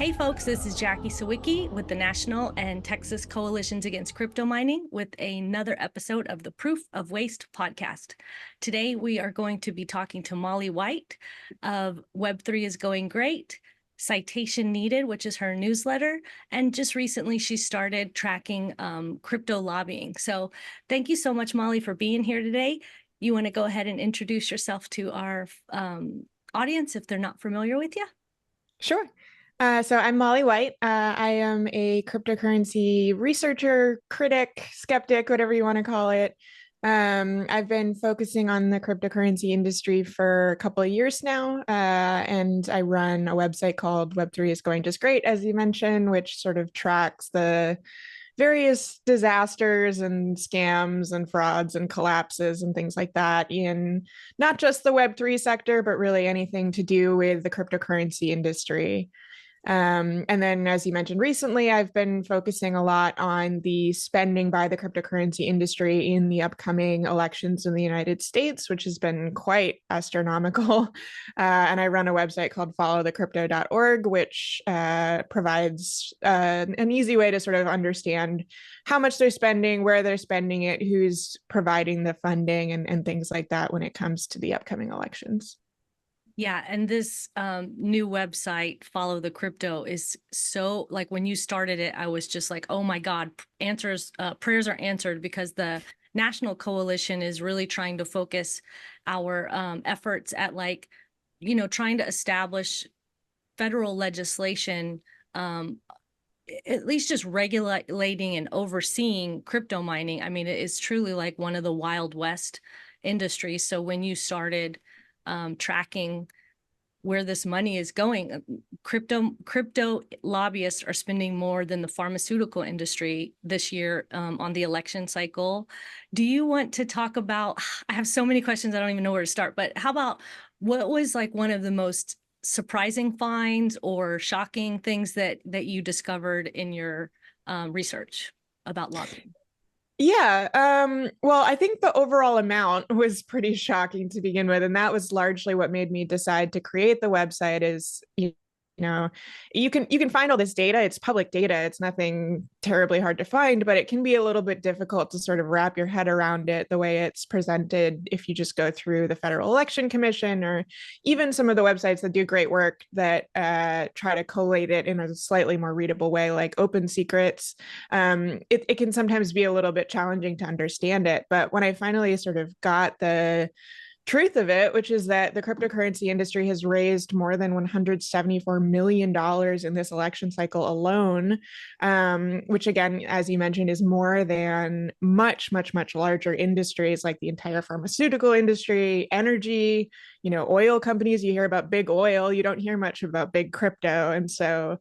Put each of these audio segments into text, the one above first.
Hey folks, this is Jackie Sawicki with the National and Texas Coalitions Against Crypto Mining with another episode of the Proof of Waste podcast. Today we are going to be talking to Molly White of Web3 is Going Great, Citation Needed, which is her newsletter, and just recently she started tracking crypto lobbying. So thank you so much, Molly, for being here today. You want to go ahead and introduce yourself to our audience if they're not familiar with you? Sure. So I'm Molly White. I am a cryptocurrency researcher, critic, skeptic, whatever you want to call it. I've been focusing on the cryptocurrency industry for a couple of years now, and I run a website called Web3 is Going Just Great, as you mentioned, which sort of tracks the various disasters and scams and frauds and collapses and things like that in not just the Web3 sector, but really anything to do with the cryptocurrency industry. And then, as you mentioned recently, I've been focusing a lot on the spending by the cryptocurrency industry in the upcoming elections in the United States, which has been quite astronomical. And I run a website called followthecrypto.org, which provides an easy way to sort of understand how much they're spending, where they're spending it, who's providing the funding, and things like that when it comes to the upcoming elections. Yeah, and this new website, Follow the Crypto, is so, like, when you started it, I was just like, oh my God, prayers are answered, because the National Coalition is really trying to focus our efforts at, like, trying to establish federal legislation, at least just regulating and overseeing crypto mining. I mean, it is truly like one of the Wild West industries. So when you started tracking where this money is going, crypto lobbyists are spending more than the pharmaceutical industry this year on the election cycle. Do you want to talk about, I have so many questions, I don't even know where to start, but how about what was like one of the most surprising finds or shocking things that you discovered in your research about lobbying? Yeah, well, I think the overall amount was pretty shocking to begin with, and that was largely what made me decide to create the website. Is you know, you can find all this data. It's public data. It's nothing terribly hard to find, but it can be a little bit difficult to sort of wrap your head around it the way it's presented if you just go through the Federal Election Commission or even some of the websites that do great work that try to collate it in a slightly more readable way, like Open Secrets. It can sometimes be a little bit challenging to understand it. But when I finally sort of got the truth of it, which is that the cryptocurrency industry has raised more than $174 million in this election cycle alone, which again, as you mentioned, is more than much, much, much larger industries like the entire pharmaceutical industry, energy, oil companies. You hear about big oil, you don't hear much about big crypto. And so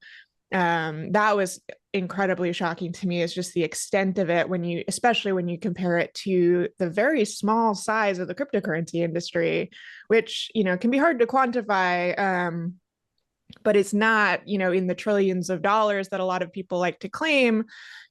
that was incredibly shocking to me, is just the extent of it, especially when you compare it to the very small size of the cryptocurrency industry, which can be hard to quantify, but it's not in the trillions of dollars that a lot of people like to claim.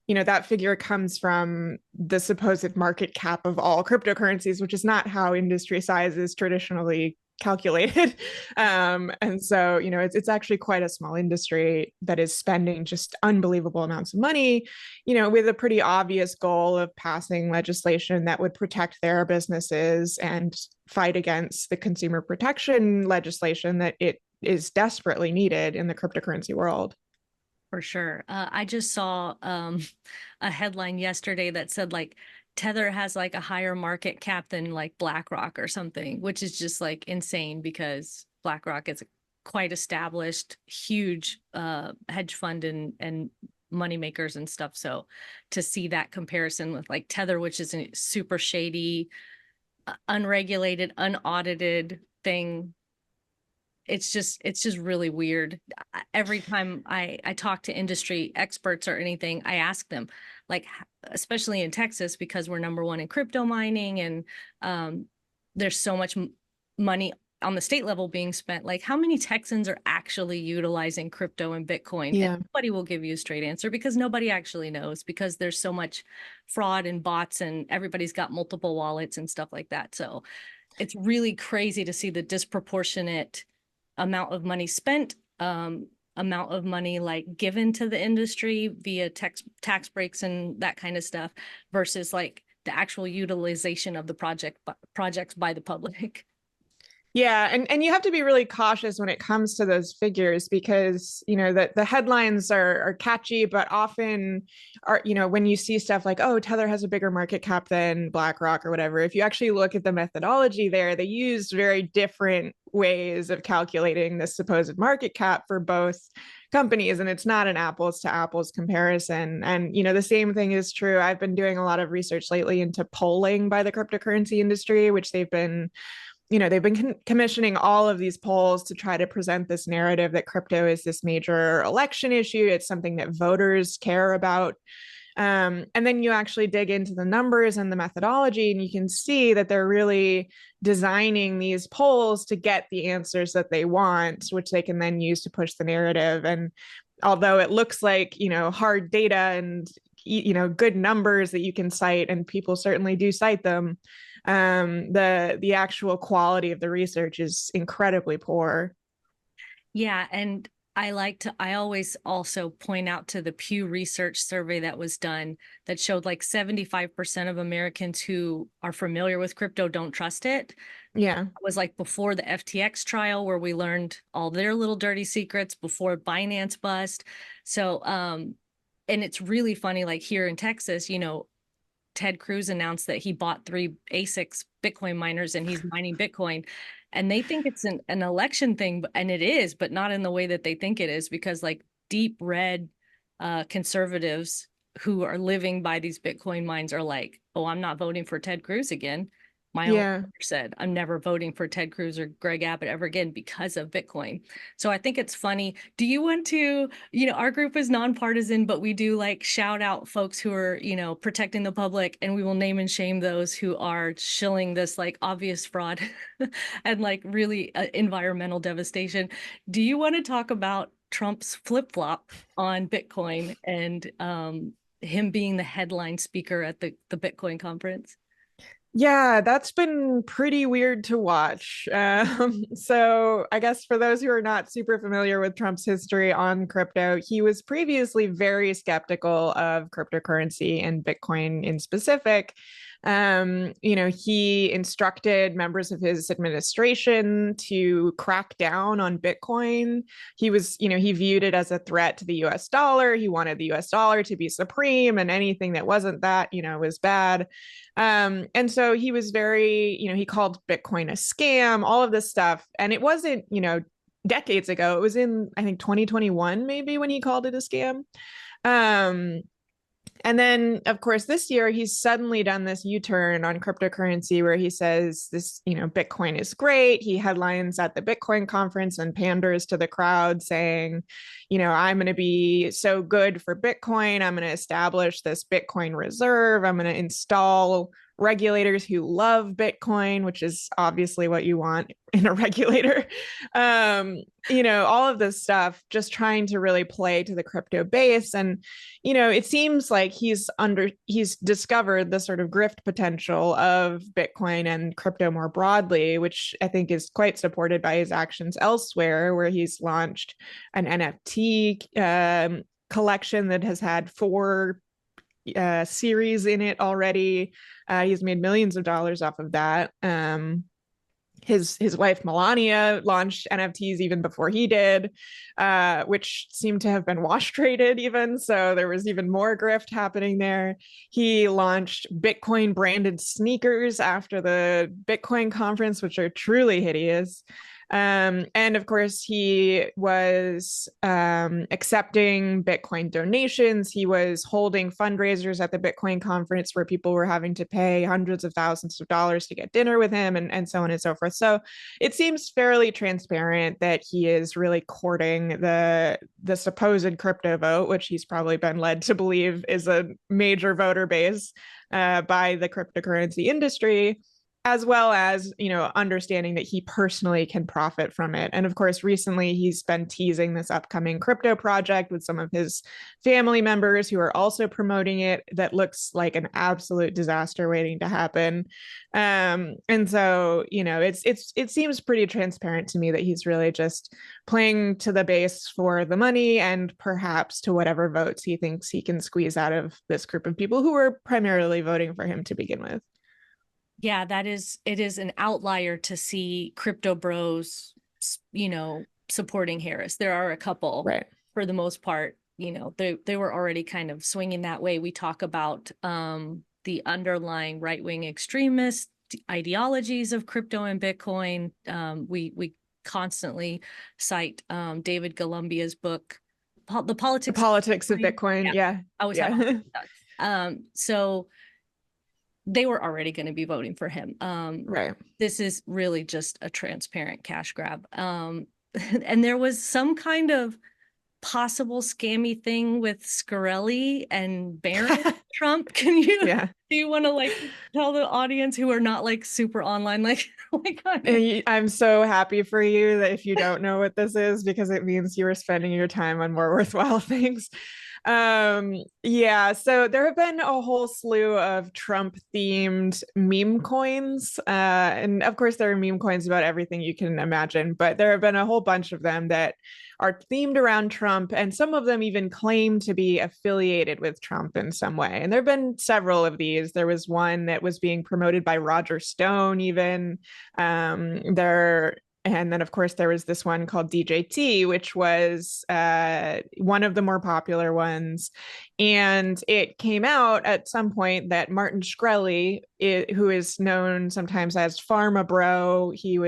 That figure comes from the supposed market cap of all cryptocurrencies, which is not how industry size is traditionally calculated. And so, it's actually quite a small industry that is spending just unbelievable amounts of money, with a pretty obvious goal of passing legislation that would protect their businesses and fight against the consumer protection legislation that it is desperately needed in the cryptocurrency world. For sure. I just saw a headline yesterday that said, like, Tether has like a higher market cap than like BlackRock or something, which is just like insane, because BlackRock is a quite established, huge hedge fund and money makers and stuff. So to see that comparison with like Tether, which is a super shady, unregulated, unaudited thing, it's just really weird. Every time I talk to industry experts or anything, I ask them, like, especially in Texas, because we're number one in crypto mining, and there's so much money on the state level being spent, like, how many Texans are actually utilizing crypto and Bitcoin? Yeah. And nobody will give you a straight answer, because nobody actually knows, because there's so much fraud and bots, and everybody's got multiple wallets and stuff like that. So it's really crazy to see the disproportionate amount of money spent amount of money like given to the industry via tax breaks and that kind of stuff versus like the actual utilization of the projects by the public. Yeah, and you have to be really cautious when it comes to those figures because the headlines are catchy, but often are when you see stuff like, oh, Tether has a bigger market cap than BlackRock or whatever. If you actually look at the methodology there, they used very different ways of calculating the supposed market cap for both companies, and it's not an apples to apples comparison. And the same thing is true. I've been doing a lot of research lately into polling by the cryptocurrency industry, which they've been commissioning all of these polls to try to present this narrative that crypto is this major election issue. It's something that voters care about. And then you actually dig into the numbers and the methodology, and you can see that they're really designing these polls to get the answers that they want, which they can then use to push the narrative. And although it looks like, hard data and, good numbers that you can cite, and people certainly do cite them, the actual quality of the research is incredibly poor. Yeah, and I always also point out to the Pew Research survey that was done that showed like 75% of Americans who are familiar with crypto don't trust it. Yeah. It was like before the FTX trial where we learned all their little dirty secrets, before Binance bust. So, and it's really funny, like here in Texas, Ted Cruz announced that he bought 3 ASICs Bitcoin miners and he's mining Bitcoin. And they think it's an election thing, and it is, but not in the way that they think it is, because like deep red conservatives who are living by these Bitcoin mines are like, oh, I'm not voting for Ted Cruz again. My own Yeah. said, I'm never voting for Ted Cruz or Greg Abbott ever again because of Bitcoin. So I think it's funny. Do you want to, our group is nonpartisan, but we do like shout out folks who are, protecting the public, and we will name and shame those who are shilling this like obvious fraud and like really environmental devastation. Do you want to talk about Trump's flip-flop on Bitcoin and him being the headline speaker at the Bitcoin conference? Yeah, that's been pretty weird to watch. So I guess for those who are not super familiar with Trump's history on crypto, he was previously very skeptical of cryptocurrency and Bitcoin in specific. He instructed members of his administration to crack down on Bitcoin. He viewed it as a threat to the US dollar. He wanted the US dollar to be supreme, and anything that wasn't that, was bad. And so he was he called Bitcoin a scam, all of this stuff. And it wasn't, decades ago. It was in, I think, 2021, maybe, when he called it a scam. And then, of course, this year he's suddenly done this U-turn on cryptocurrency where he says this, Bitcoin is great. He headlines at the Bitcoin conference and panders to the crowd saying, I'm going to be so good for Bitcoin. I'm going to establish this Bitcoin reserve. I'm going to install regulators who love Bitcoin, which is obviously what you want in a regulator. All of this stuff, just trying to really play to the crypto base. And, it seems like he's discovered the sort of grift potential of Bitcoin and crypto more broadly, which I think is quite supported by his actions elsewhere, where he's launched an NFT collection that has had 4 series in it already. He's made millions of dollars off of that. His wife Melania launched NFTs even before he did, which seemed to have been wash traded even. So there was even more grift happening there. He launched Bitcoin branded sneakers after the Bitcoin conference, which are truly hideous. And of course, he was accepting Bitcoin donations. He was holding fundraisers at the Bitcoin conference where people were having to pay hundreds of thousands of dollars to get dinner with him, and so on and so forth. So it seems fairly transparent that he is really courting the supposed crypto vote, which he's probably been led to believe is a major voter base by the cryptocurrency industry. as well as, understanding that he personally can profit from it. And of course, recently he's been teasing this upcoming crypto project with some of his family members who are also promoting it that looks like an absolute disaster waiting to happen. And so, it seems pretty transparent to me that he's really just playing to the base for the money and perhaps to whatever votes he thinks he can squeeze out of this group of people who were primarily voting for him to begin with. Yeah, it is an outlier to see crypto bros, supporting Harris. There are a couple, right, for the most part, they were already kind of swinging that way. We talk about the underlying right-wing extremist ideologies of crypto and Bitcoin. We constantly cite David Columbia's book, The Politics of Bitcoin. Yeah. I always have so they were already going to be voting for him. Right. This is really just a transparent cash grab. And there was some kind of possible scammy thing with Scarelli and Barron Trump. Do you want to tell the audience who are not super online, I'm so happy for you that if you don't know what this is, because it means you are spending your time on more worthwhile things. So there have been a whole slew of Trump themed meme coins, and of course there are meme coins about everything you can imagine, but there have been a whole bunch of them that are themed around Trump, and some of them even claim to be affiliated with Trump in some way. And there have been several of these. There was one that was being promoted by Roger Stone even. And then, of course, there was this one called DJT, which was one of the more popular ones. And it came out at some point that Martin Shkreli, who is known sometimes as Pharma Bro, he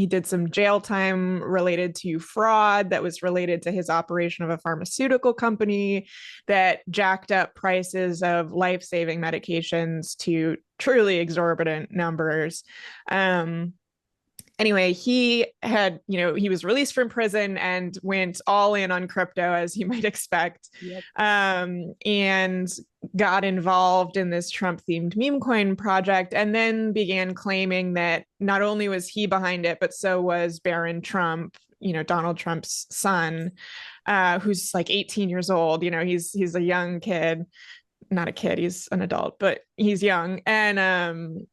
did some jail time related to fraud that was related to his operation of a pharmaceutical company that jacked up prices of life-saving medications to truly exorbitant numbers. Anyway, he was released from prison and went all in on crypto, as you might expect. Yep. And got involved in this Trump themed meme coin project, and then began claiming that not only was he behind it, but so was Barron Trump, Donald Trump's son, who's 18 years old. He's a young kid, not a kid, he's an adult, but he's young. And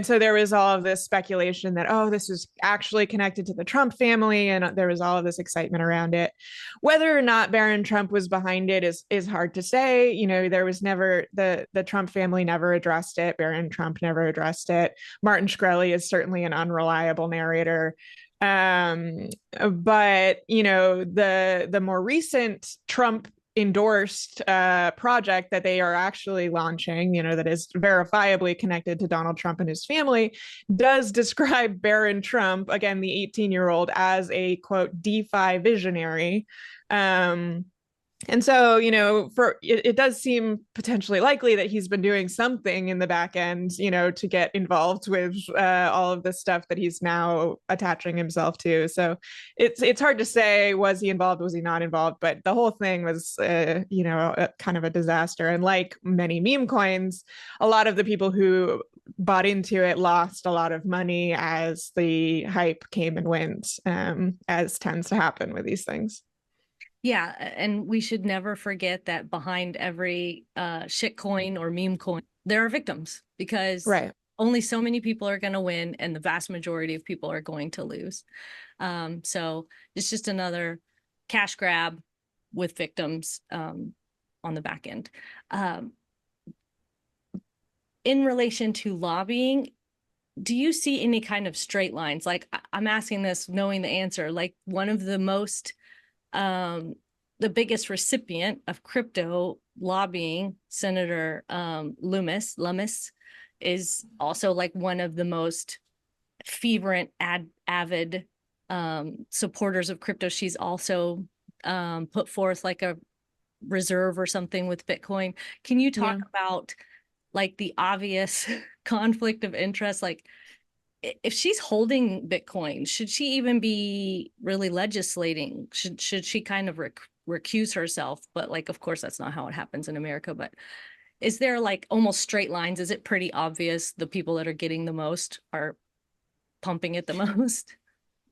so there was all of this speculation that, oh, this is actually connected to the Trump family. And there was all of this excitement around it. Whether or not Barron Trump was behind it is hard to say. There was never, the Trump family never addressed it. Barron Trump never addressed it. Martin Shkreli is certainly an unreliable narrator. But, the more recent Trump endorsed project that they are actually launching, that is verifiably connected to Donald Trump and his family, does describe Barron Trump, again, the 18-year-old, as a quote DeFi visionary. And so, it does seem potentially likely that he's been doing something in the back end, to get involved with all of the stuff that he's now attaching himself to. So it's hard to say, was he involved, was he not involved? But the whole thing was, kind of a disaster. And like many meme coins, a lot of the people who bought into it lost a lot of money as the hype came and went, as tends to happen with these things. Yeah, and we should never forget that behind every shit coin or meme coin, there are victims, because only so many people are going to win and the vast majority of people are going to lose. So it's just another cash grab with victims on the back end. In relation to lobbying, do you see any kind of straight lines? I'm asking this knowing the answer, one of the most the biggest recipient of crypto lobbying, Senator Lummis, is also one of the most fervent, avid supporters of crypto. She's also put forth a reserve or something with Bitcoin. Can you talk about the obvious conflict of interest? If she's holding Bitcoin, should she even be really legislating? Should she kind of recuse herself? But of course, that's not how it happens in America. But is there like almost straight lines? Is it pretty obvious the people that are getting the most are pumping it the most?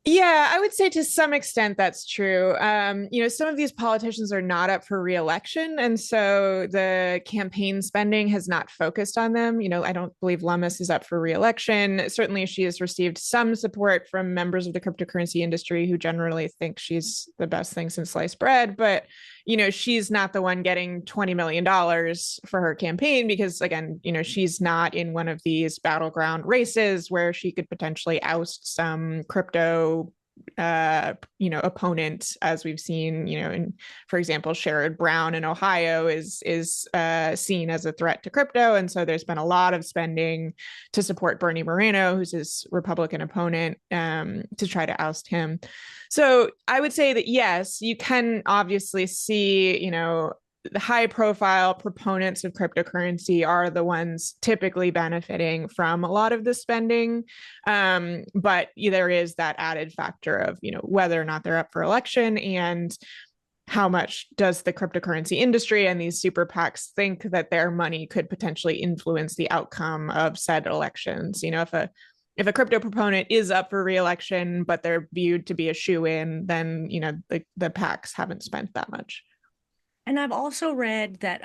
Yeah, I would say to some extent that's true. Some of these politicians are not up for re-election, and so the campaign spending has not focused on them. I don't believe Lummis is up for re-election. Certainly, she has received some support from members of the cryptocurrency industry who generally think she's the best thing since sliced bread. But she's not the one getting $20 million for her campaign because, again, she's not in one of these battleground races where she could potentially oust some crypto opponent, as we've seen, for example, Sherrod Brown in Ohio is seen as a threat to crypto. And so there's been a lot of spending to support Bernie Moreno, who's his Republican opponent, to try to oust him. So I would say that, yes, you can obviously see, the high profile proponents of cryptocurrency are the ones typically benefiting from a lot of the spending. But there is that added factor of, whether or not they're up for election and how much does the cryptocurrency industry and these super PACs think that their money could potentially influence the outcome of said elections. If a crypto proponent is up for re-election, but they're viewed to be a shoe-in, then, the PACs haven't spent that much. And I've also read that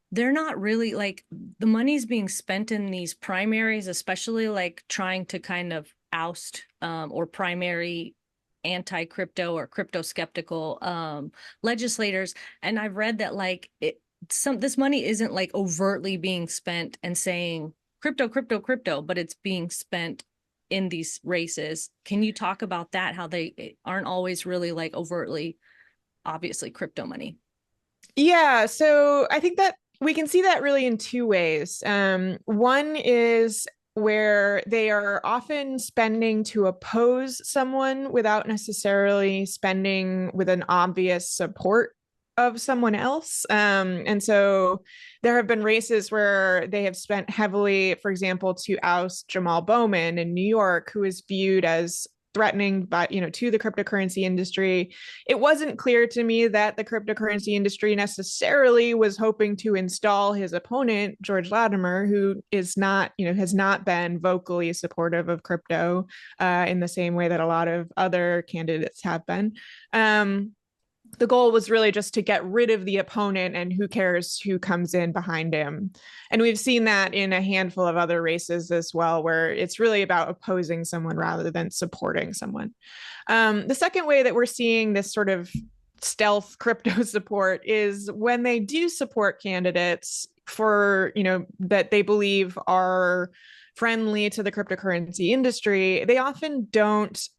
they're not really like the money's being spent in these primaries, especially like trying to kind of oust or primary anti-crypto or crypto skeptical legislators. And I've read that like this money isn't like overtly being spent and saying crypto, crypto, crypto, but it's being spent in these races. Can you talk about that? How they aren't always really like overtly, obviously, crypto money? Yeah, so I think that we can see that really in two ways. One is where they are often spending to oppose someone without necessarily spending with an obvious support of someone else. And so there have been races where they have spent heavily, for example, to oust Jamal Bowman in New York, who is viewed as threatening by to the cryptocurrency industry. It wasn't clear to me that the cryptocurrency industry necessarily was hoping to install his opponent, George Latimer, who is not has not been vocally supportive of crypto in the same way that a lot of other candidates have been. The goal was really just to get rid of the opponent, and who cares who comes in behind him. And we've seen that in a handful of other races as well, where it's really about opposing someone rather than supporting someone. The second way that we're seeing this sort of stealth crypto support is when they do support candidates for, that they believe are friendly to the cryptocurrency industry, they often don't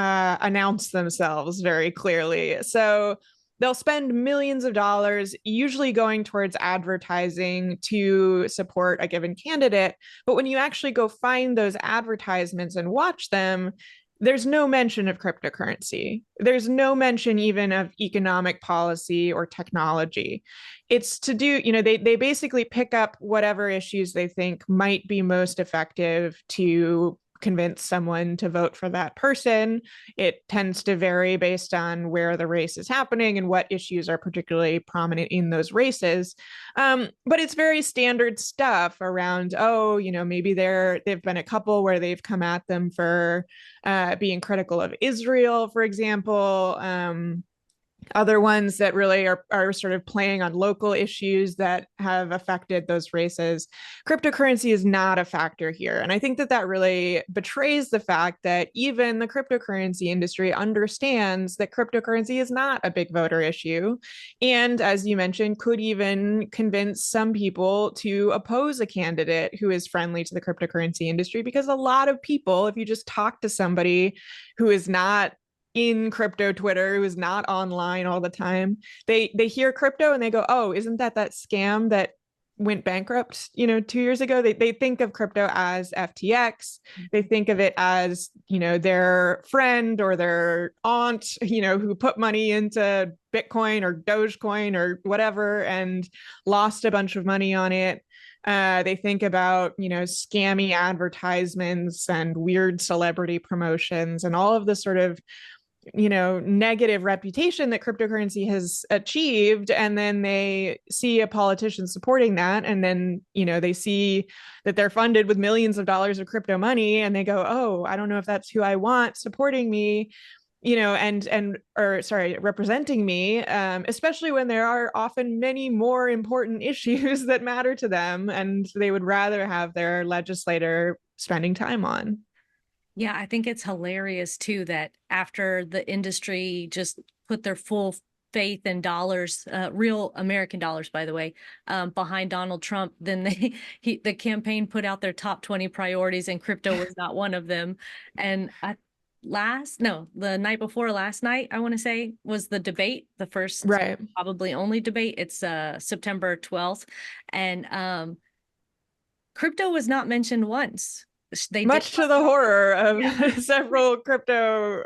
announce themselves very clearly. So they'll spend millions of dollars, usually going towards advertising to support a given candidate. But when you actually go find those advertisements and watch them, there's no mention of cryptocurrency. There's no mention even of economic policy or technology. It's to do, they basically pick up whatever issues they think might be most effective to convince someone to vote for that person. It tends to vary based on where the race is happening and what issues are particularly prominent in those races. But it's very standard stuff around, maybe they've been a couple where they've come at them for being critical of Israel, for example. Other ones that really are sort of playing on local issues that have affected those races. Cryptocurrency is not a factor here. And I think that really betrays the fact that even the cryptocurrency industry understands that cryptocurrency is not a big voter issue. And as you mentioned, could even convince some people to oppose a candidate who is friendly to the cryptocurrency industry, because a lot of people, if you just talk to somebody who is not in crypto Twitter, who is not online all the time, they hear crypto and they go, oh, isn't that scam that went bankrupt 2 years ago? They think of crypto as FTX. They think of it as their friend or their aunt who put money into Bitcoin or Dogecoin or whatever and lost a bunch of money on it. They think about, scammy advertisements and weird celebrity promotions and all of the sort of negative reputation that cryptocurrency has achieved, and then they see a politician supporting that, and then they see that they're funded with millions of dollars of crypto money, and they go, oh, I don't know if that's who I want supporting me, or sorry, representing me, especially when there are often many more important issues that matter to them and they would rather have their legislator spending time on. Yeah, I think it's hilarious too that after the industry just put their full faith in dollars, real American dollars, by the way, behind Donald Trump, then the campaign put out their top 20 priorities, and crypto was not one of them. And the night before last night, I want to say, was the debate, the first, Right. probably only debate. It's September 12th, and crypto was not mentioned once. They did Much to the horror of yeah. several crypto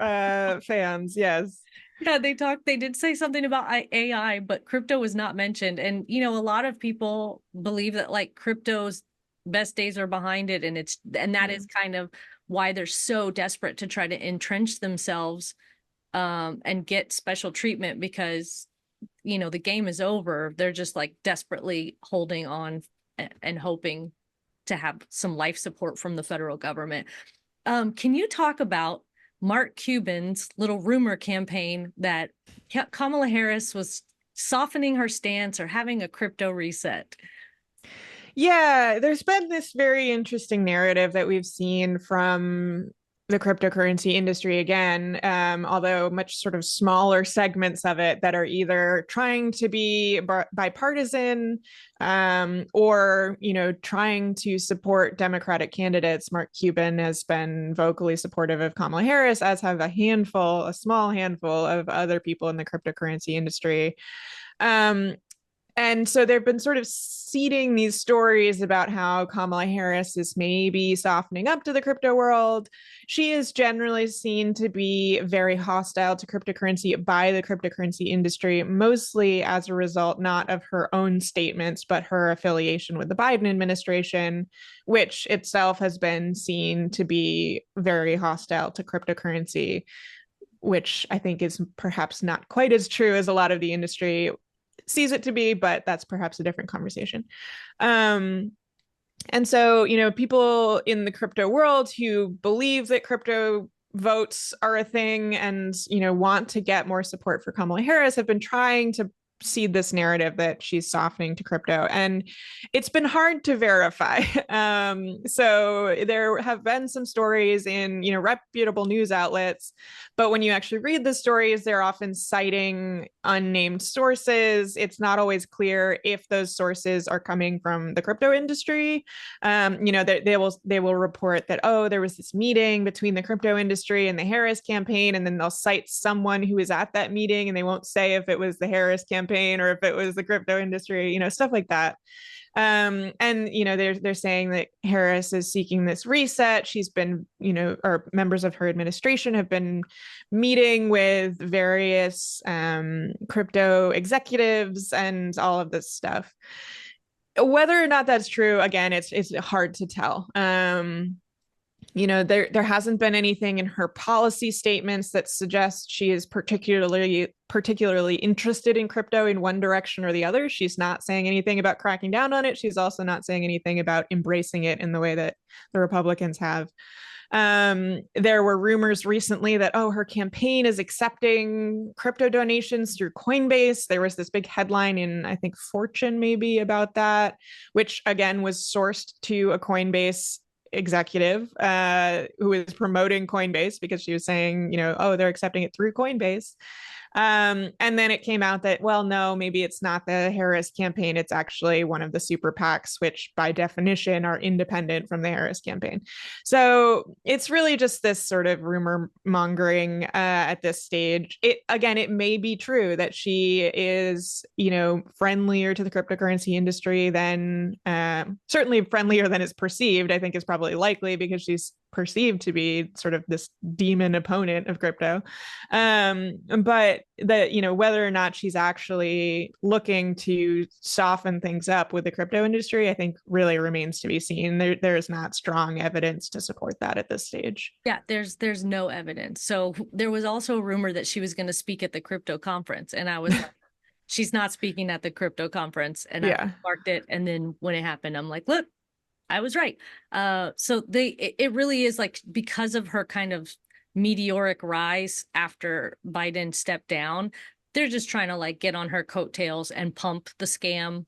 fans. Yes. Yeah, they did say something about AI, but crypto was not mentioned. And, a lot of people believe that like crypto's best days are behind it. And that is kind of why they're so desperate to try to entrench themselves, and get special treatment because, the game is over. They're just like desperately holding on and hoping to have some life support from the federal government. Can you talk about Mark Cuban's little rumor campaign that Kamala Harris was softening her stance or having a crypto reset? Yeah, there's been this very interesting narrative that we've seen from the cryptocurrency industry again, although much sort of smaller segments of it that are either trying to be bipartisan, or trying to support Democratic candidates. Mark Cuban has been vocally supportive of Kamala Harris, as have a small handful of other people in the cryptocurrency industry. And so they've been sort of seeding these stories about how Kamala Harris is maybe softening up to the crypto world. She is generally seen to be very hostile to cryptocurrency by the cryptocurrency industry, mostly as a result not of her own statements, but her affiliation with the Biden administration, which itself has been seen to be very hostile to cryptocurrency, which I think is perhaps not quite as true as a lot of the industry sees it to be, but that's perhaps a different conversation. And so, people in the crypto world who believe that crypto votes are a thing and, want to get more support for Kamala Harris have been trying to seed this narrative that she's softening to crypto, and it's been hard to verify. So there have been some stories in reputable news outlets, but when you actually read the stories, they're often citing unnamed sources. It's not always clear if those sources are coming from the crypto industry. They will report that, oh, there was this meeting between the crypto industry and the Harris campaign, and then they'll cite someone who was at that meeting, and they won't say if it was the Harris campaign or if it was the crypto industry, stuff like that. And they're saying that Harris is seeking this reset. She's been, or members of her administration have been meeting with various crypto executives and all of this stuff. Whether or not that's true, again, it's hard to tell. There hasn't been anything in her policy statements that suggests she is particularly interested in crypto in one direction or the other. She's not saying anything about cracking down on it. She's also not saying anything about embracing it in the way that the Republicans have. There were rumors recently that, her campaign is accepting crypto donations through Coinbase. There was this big headline in, I think, Fortune maybe about that, which again was sourced to a Coinbase executive who was promoting Coinbase because she was saying, they're accepting it through Coinbase. And then it came out that, well, no, maybe it's not the Harris campaign. It's actually one of the super PACs, which by definition are independent from the Harris campaign. So it's really just this sort of rumor mongering at this stage. It may be true that she is, friendlier to the cryptocurrency industry than certainly friendlier than is perceived, I think is probably likely because she's perceived to be sort of this demon opponent of crypto. But whether or not she's actually looking to soften things up with the crypto industry, I think really remains to be seen. There is not strong evidence to support that at this stage. Yeah, there's no evidence. So there was also a rumor that she was going to speak at the crypto conference, and I was like, she's not speaking at the crypto conference, and I marked it. And then when it happened, I'm like, look, I was right. So it really is like, because of her kind of meteoric rise after Biden stepped down, they're just trying to like get on her coattails and pump the scam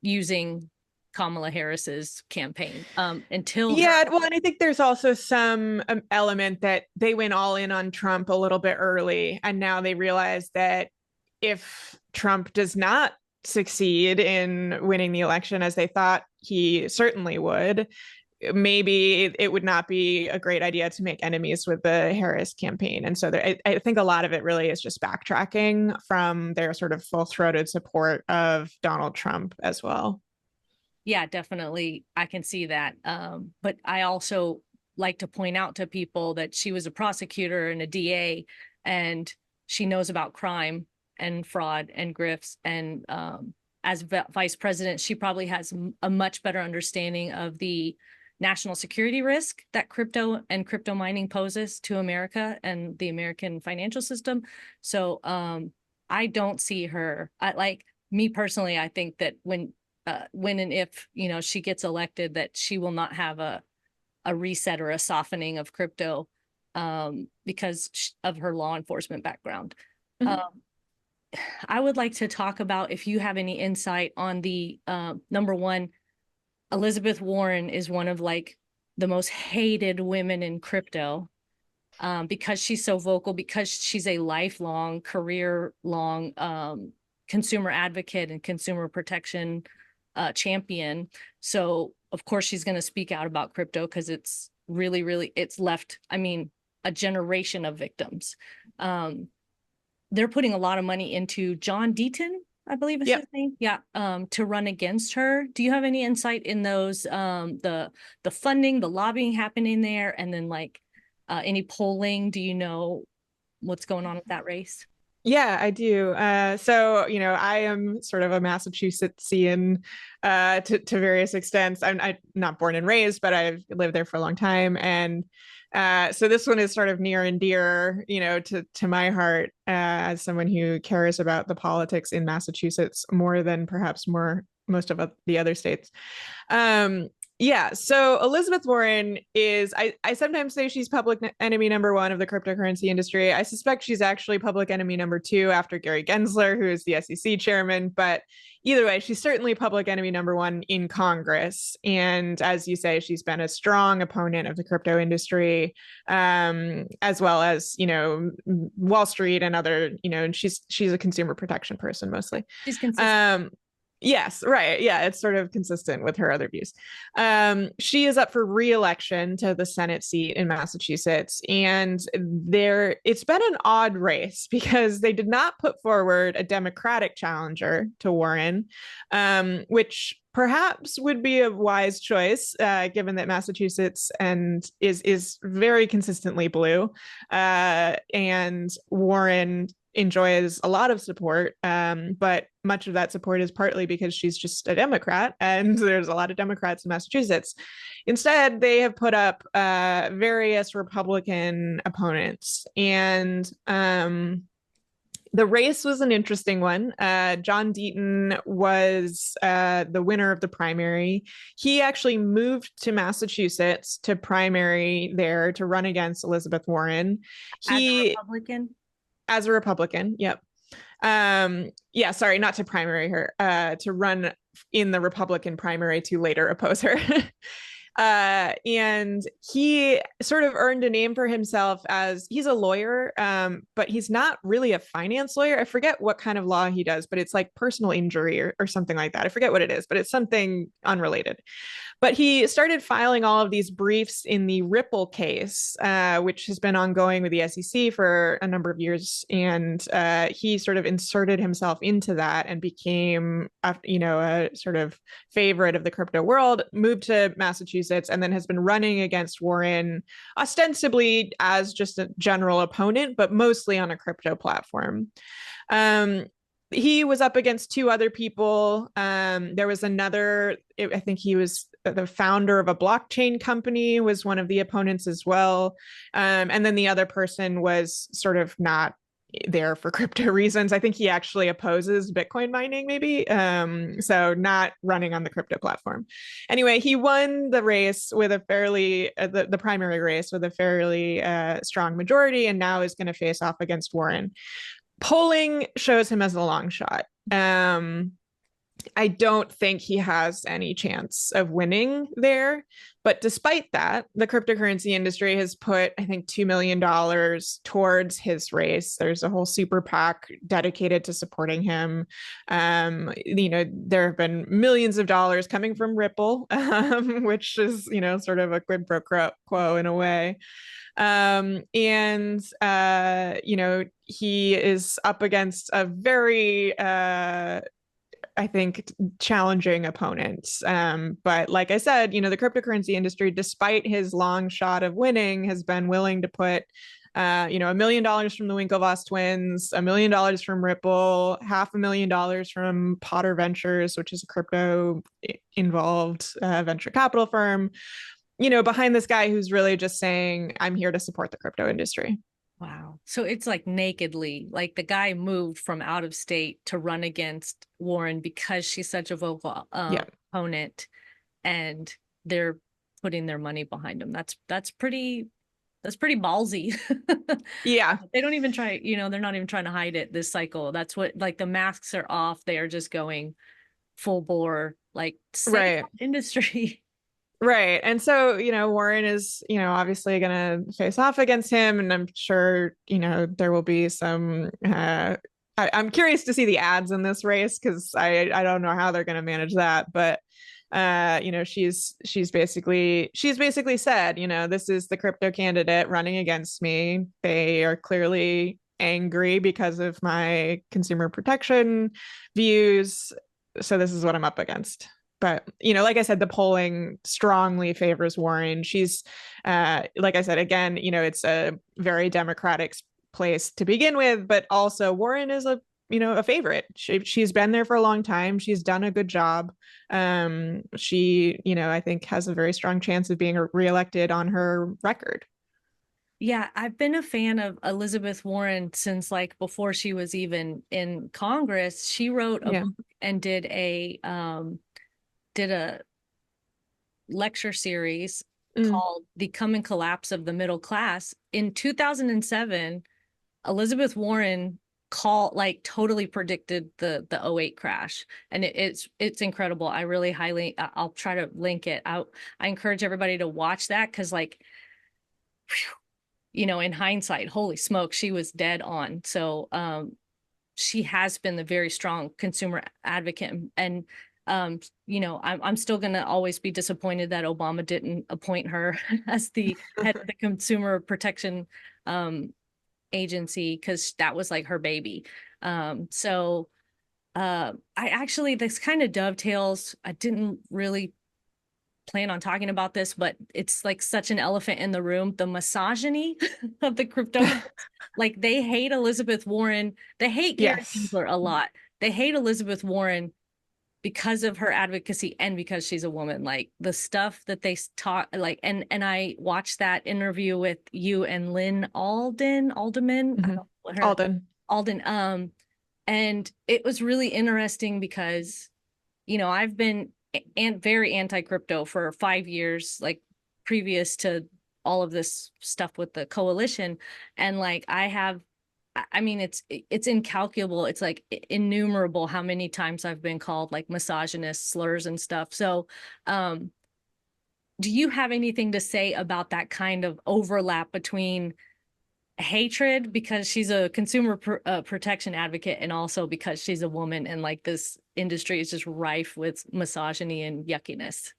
using Kamala Harris's campaign until well, and I think there's also some element that they went all in on Trump a little bit early, and now they realize that if Trump does not succeed in winning the election as they thought he certainly would, maybe it would not be a great idea to make enemies with the Harris campaign. And so I think a lot of it really is just backtracking from their sort of full-throated support of Donald Trump as well. Yeah, definitely. I can see that. But I also like to point out to people that she was a prosecutor and a DA, and she knows about crime and fraud and grifts. And as vice president, she probably has a much better understanding of the national security risk that crypto and crypto mining poses to America and the American financial system. So I don't see her, like me personally, I think that when and if, she gets elected, that she will not have a reset or a softening of crypto because of her law enforcement background. I would like to talk about, if you have any insight on the number one, Elizabeth Warren is one of like the most hated women in crypto because she's so vocal, because she's a lifelong, career-long consumer advocate and consumer protection champion. So of course she's going to speak out about crypto because it's really, it's left, a generation of victims. They're putting a lot of money into John Deaton, I believe is his name. Yeah. To run against her. Do you have any insight in those, the funding, the lobbying happening there, and then like any polling? Do you know what's going on with that race? Yeah, I do. So, I am sort of a Massachusettsian to various extents. I'm not born and raised, but I've lived there for a long time. And so this one is sort of near and dear, to my heart as someone who cares about the politics in Massachusetts more than perhaps most of the other states. So Elizabeth Warren is, I sometimes say she's public enemy number one of the cryptocurrency industry. I suspect she's actually public enemy number two after Gary Gensler, who is the SEC chairman. But either way, she's certainly public enemy number one in Congress. And as you say, she's been a strong opponent of the crypto industry, as well as, Wall Street and other, and she's a consumer protection person mostly. She's consistent. Yes, right. Yeah, it's sort of consistent with her other views. She is up for re-election to the Senate seat in Massachusetts, and it's been an odd race because they did not put forward a Democratic challenger to Warren, which perhaps would be a wise choice, given that Massachusetts is very consistently blue, and Warren enjoys a lot of support, but much of that support is partly because she's just a Democrat, and there's a lot of Democrats in Massachusetts. Instead, they have put up various Republican opponents, and the race was an interesting one. John Deaton was the winner of the primary. He actually moved to Massachusetts to primary there to run against Elizabeth Warren. As a Republican? As a Republican, yep. Sorry, not to primary her, to run in the Republican primary to later oppose her. And he sort of earned a name for himself as he's a lawyer, but he's not really a finance lawyer. I forget what kind of law he does, but it's like personal injury or something like that. I forget what it is, but it's something unrelated. But he started filing all of these briefs in the Ripple case, which has been ongoing with the SEC for a number of years. And he sort of inserted himself into that and became, a sort of favorite of the crypto world, moved to Massachusetts Massachusetts, and then has been running against Warren ostensibly as just a general opponent, but mostly on a crypto platform. Um, he was up against two other people. There was another, I think he was the founder of a blockchain company, was one of the opponents as well. And then the other person was sort of not there for crypto reasons. I think he actually opposes Bitcoin mining, maybe. So not running on the crypto platform. Anyway, he won the race with a fairly, the primary race with a fairly strong majority, and now is going to face off against Warren. Polling shows him as a long shot. I don't think he has any chance of winning there. But despite that, the cryptocurrency industry has put, I think, $2 million towards his race. There's a whole super PAC dedicated to supporting him. There have been millions of dollars coming from Ripple, which is, sort of a quid pro quo in a way. He is up against a very I think, challenging opponents. But like I said, the cryptocurrency industry, despite his long shot of winning, has been willing to put, $1 million from the Winklevoss twins, $1 million from Ripple, $500,000 from Potter Ventures, which is a crypto involved venture capital firm, behind this guy who's really just saying, I'm here to support the crypto industry. Wow. So it's like nakedly, like the guy moved from out of state to run against Warren because she's such a vocal opponent, and they're putting their money behind him. That's pretty ballsy. Yeah. They don't even try, they're not even trying to hide it this cycle. That's what, like, the masks are off. They are just going full bore, like, right industry. Right. And so, Warren is, obviously going to face off against him. And I'm sure, there will be some, I'm curious to see the ads in this race, because I don't know how they're going to manage that. But, she's basically said, this is the crypto candidate running against me. They are clearly angry because of my consumer protection views. So this is what I'm up against. But, like I said, the polling strongly favors Warren. She's, like I said, again, it's a very Democratic place to begin with, but also Warren is a favorite. She's been there for a long time. She's done a good job. She, I think, has a very strong chance of being reelected on her record. Yeah, I've been a fan of Elizabeth Warren since, like, before she was even in Congress. She wrote a book and did a lecture series called The Coming Collapse of the Middle Class. In 2007, Elizabeth Warren totally predicted the 2008 crash. And it's incredible. I really I'll try to link it out. I encourage everybody to watch that, because, like, in hindsight, holy smoke, she was dead on. So she has been the very strong consumer advocate, and I'm still going to always be disappointed that Obama didn't appoint her as the head of the consumer protection agency, because that was like her baby. I actually, this kind of dovetails. I didn't really plan on talking about this, but it's like such an elephant in the room, the misogyny of the crypto. Like, they hate Elizabeth Warren. They hate Gary Gensler a lot. They hate Elizabeth Warren because of her advocacy and because she's a woman. Like, the stuff that they talk, like, and I watched that interview with you and Lynn Alden. And it was really interesting because, I've been very anti-crypto for 5 years, like, previous to all of this stuff with the coalition. And, like, it's incalculable. It's like innumerable how many times I've been called, like, misogynist slurs and stuff. So, do you have anything to say about that kind of overlap between hatred because she's a consumer protection advocate, and also because she's a woman, and, like, this industry is just rife with misogyny and yuckiness?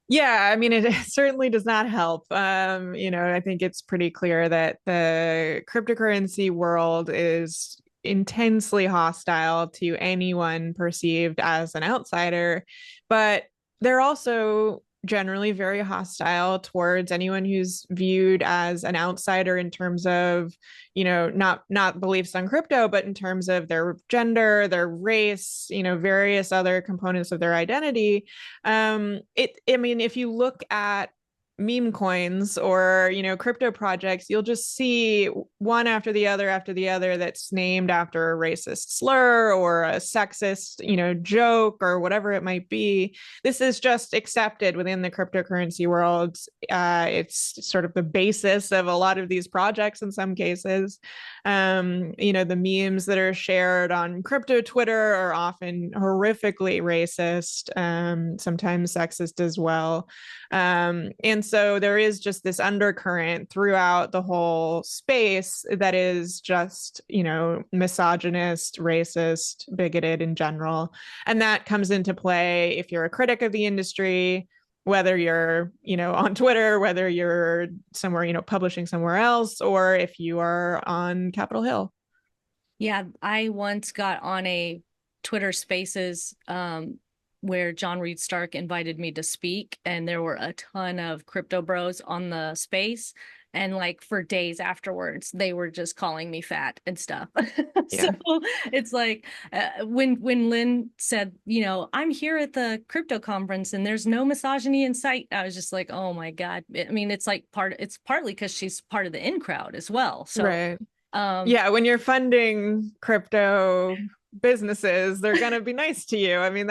Yeah, I mean, it certainly does not help. I think it's pretty clear that the cryptocurrency world is intensely hostile to anyone perceived as an outsider, but they're also generally very hostile towards anyone who's viewed as an outsider in terms of, not beliefs on crypto, but in terms of their gender, their race, various other components of their identity. I mean, if you look at meme coins or crypto projects, you'll just see one after the other that's named after a racist slur or a sexist joke or whatever it might be. This is just accepted within the cryptocurrency world. It's sort of the basis of a lot of these projects in some cases. The memes that are shared on crypto Twitter are often horrifically racist, sometimes sexist as well. And so there is just this undercurrent throughout the whole space that is just, misogynist, racist, bigoted in general. And that comes into play if you're a critic of the industry, whether you're, on Twitter, whether you're somewhere, publishing somewhere else, or if you are on Capitol Hill. Yeah, I once got on a Twitter Spaces where John Reed Stark invited me to speak, and there were a ton of crypto bros on the space. And like for days afterwards, they were just calling me fat and stuff. So it's like when Lynn said, I'm here at the crypto conference and there's no misogyny in sight, I was just like, oh my God. I mean, it's partly because she's part of the in crowd as well. So right. Yeah, when you're funding crypto businesses, they're going to be nice to you. I mean,